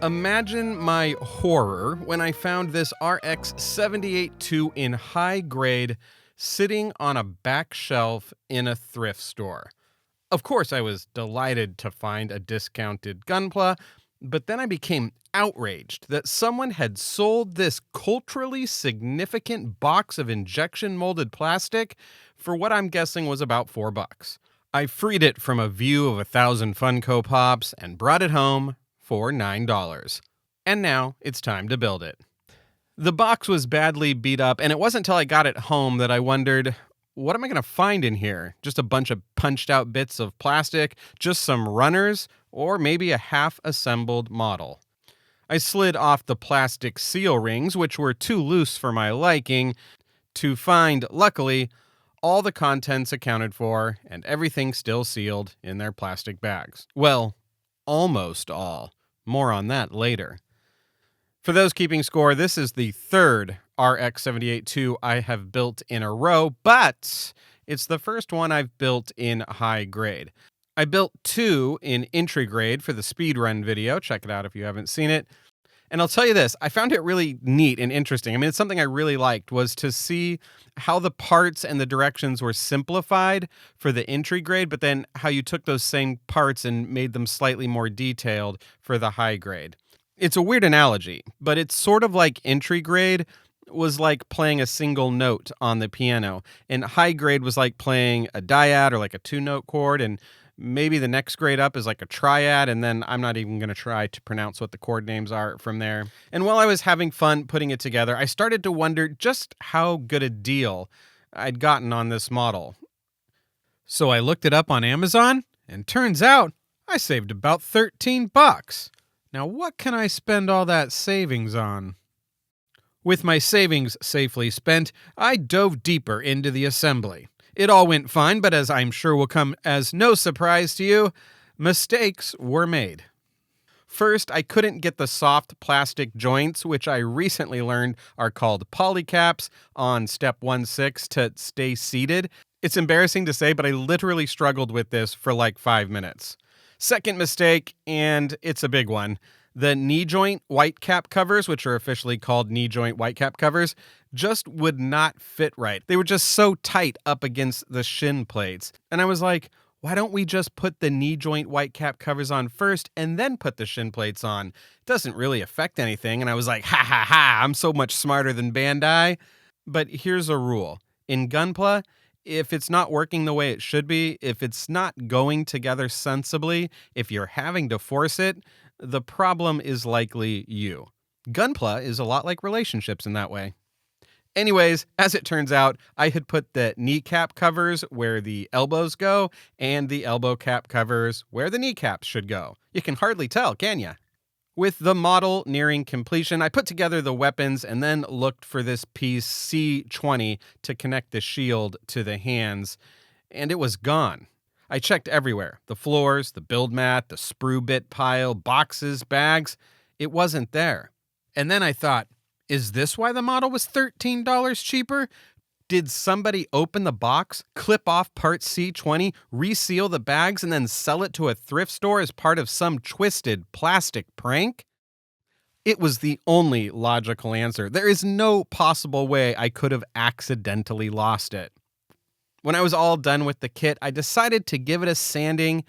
Imagine my horror when I found this RX-78-2 in high grade sitting on a back shelf in a thrift store. Of course, I was delighted to find a discounted Gunpla, but then I became outraged that someone had sold this culturally significant box of injection molded plastic for what I'm guessing was about $4. I freed it from a view of 1,000 Funko Pops and brought it home for $9. And now it's time to build it. The box was badly beat up, and it wasn't until I got it home that I wondered, what am I going to find in here? Just a bunch of punched out bits of plastic, just some runners, or maybe a half-assembled model. I slid off the plastic seal rings, which were too loose for my liking, to find, luckily, all the contents accounted for and everything still sealed in their plastic bags. Well, almost all. More on that later. For those keeping score, this is the third RX-78-2 I have built in a row, but it's the first one I've built in high grade. I built two in entry grade for the speedrun video. Check it out if you haven't seen it. And I'll tell you this, I found it really neat and interesting. I mean, it's something I really liked, was to see how the parts and the directions were simplified for the entry grade, but then how you took those same parts and made them slightly more detailed for the high grade. It's a weird analogy, but it's sort of like entry grade was like playing a single note on the piano, and high grade was like playing a dyad or like a two-note chord, and maybe the next grade up is like a triad, and then I'm not even going to try to pronounce what the chord names are from there. And while I was having fun putting it together, I started to wonder just how good a deal I'd gotten on this model. So I looked it up on Amazon, and turns out I saved about $13. Now what can I spend all that savings on? With my savings safely spent, I dove deeper into the assembly. It all went fine, but as I'm sure will come as no surprise to you, mistakes were made. First, I couldn't get the soft plastic joints, which I recently learned are called polycaps, on step 1-6 to stay seated. It's embarrassing to say, but I literally struggled with this for like 5 minutes. Second mistake, and it's a big one. The knee joint white cap covers, which are officially called knee joint white cap covers, just would not fit right. They were just so tight up against the shin plates. And I was like, why don't we just put the knee joint white cap covers on first and then put the shin plates on? It doesn't really affect anything. And I was like, ha ha ha, I'm so much smarter than Bandai. But here's a rule. In Gunpla, if it's not working the way it should be, if it's not going together sensibly, if you're having to force it, the problem is likely you. Gunpla is a lot like relationships in that way. Anyways, as it turns out, I had put the kneecap covers where the elbows go and the elbow cap covers where the kneecaps should go. You can hardly tell, can ya? With the model nearing completion, I put together the weapons and then looked for this piece C20 to connect the shield to the hands, and it was gone. I checked everywhere, the floors, the build mat, the sprue bit pile, boxes, bags. It wasn't there. And then I thought, is this why the model was $13 cheaper? Did somebody open the box, clip off part C20, reseal the bags, and then sell it to a thrift store as part of some twisted plastic prank? It was the only logical answer. There is no possible way I could have accidentally lost it. When I was all done with the kit, I decided to give it a sanding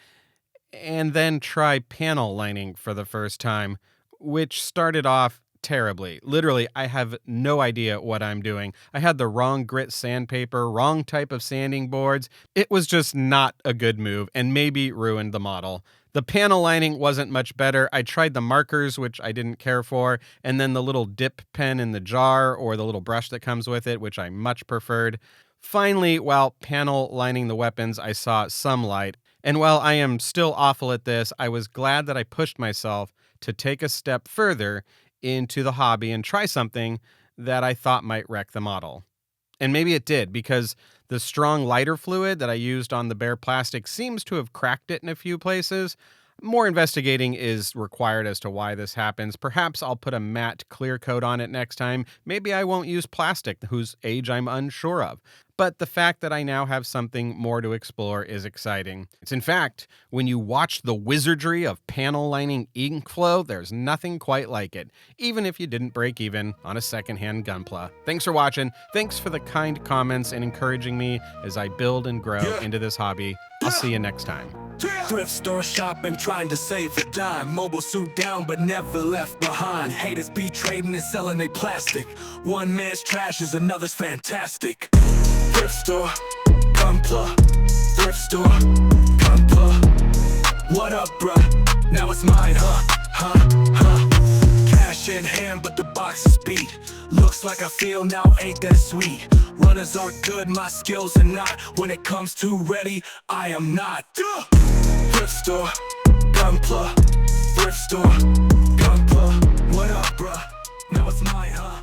and then try panel lining for the first time, which started off terribly. Literally, I have no idea what I'm doing. I had the wrong grit sandpaper, wrong type of sanding boards. It was just not a good move and maybe ruined the model. The panel lining wasn't much better. I tried the markers, which I didn't care for, and then the little dip pen in the jar or the little brush that comes with it, which I much preferred. Finally, while panel lining the weapons, I saw some light. And while I am still awful at this, I was glad that I pushed myself to take a step further into the hobby and try something that I thought might wreck the model. And maybe it did, because the strong lighter fluid that I used on the bare plastic seems to have cracked it in a few places. More investigating is required as to why this happens. Perhaps I'll put a matte clear coat on it next time. Maybe I won't use plastic, whose age I'm unsure of. but the fact that I now have something more to explore is exciting. It's in fact, when you watch the wizardry of panel lining ink flow, there's nothing quite like it, even if you didn't break even on a secondhand Gunpla. Thanks for watching. Thanks for the kind comments and encouraging me as I build and grow into this hobby. I'll see you next time. Thrift store shopping, trying to save a dime. Mobile suit down, but never left behind. Haters be trading and selling they plastic. One man's trash is another's fantastic. Thrift store, Gunpla. Thrift store, Gunpla. What up, bruh? Now it's mine, huh? Cash in hand, but the box is beat. Looks like I feel now, ain't that sweet? Runners are good, my skills are not. When it comes to ready, I am not. Thrift store, Gunpla. Thrift store, Gunpla. What up, bruh? Now it's mine, huh?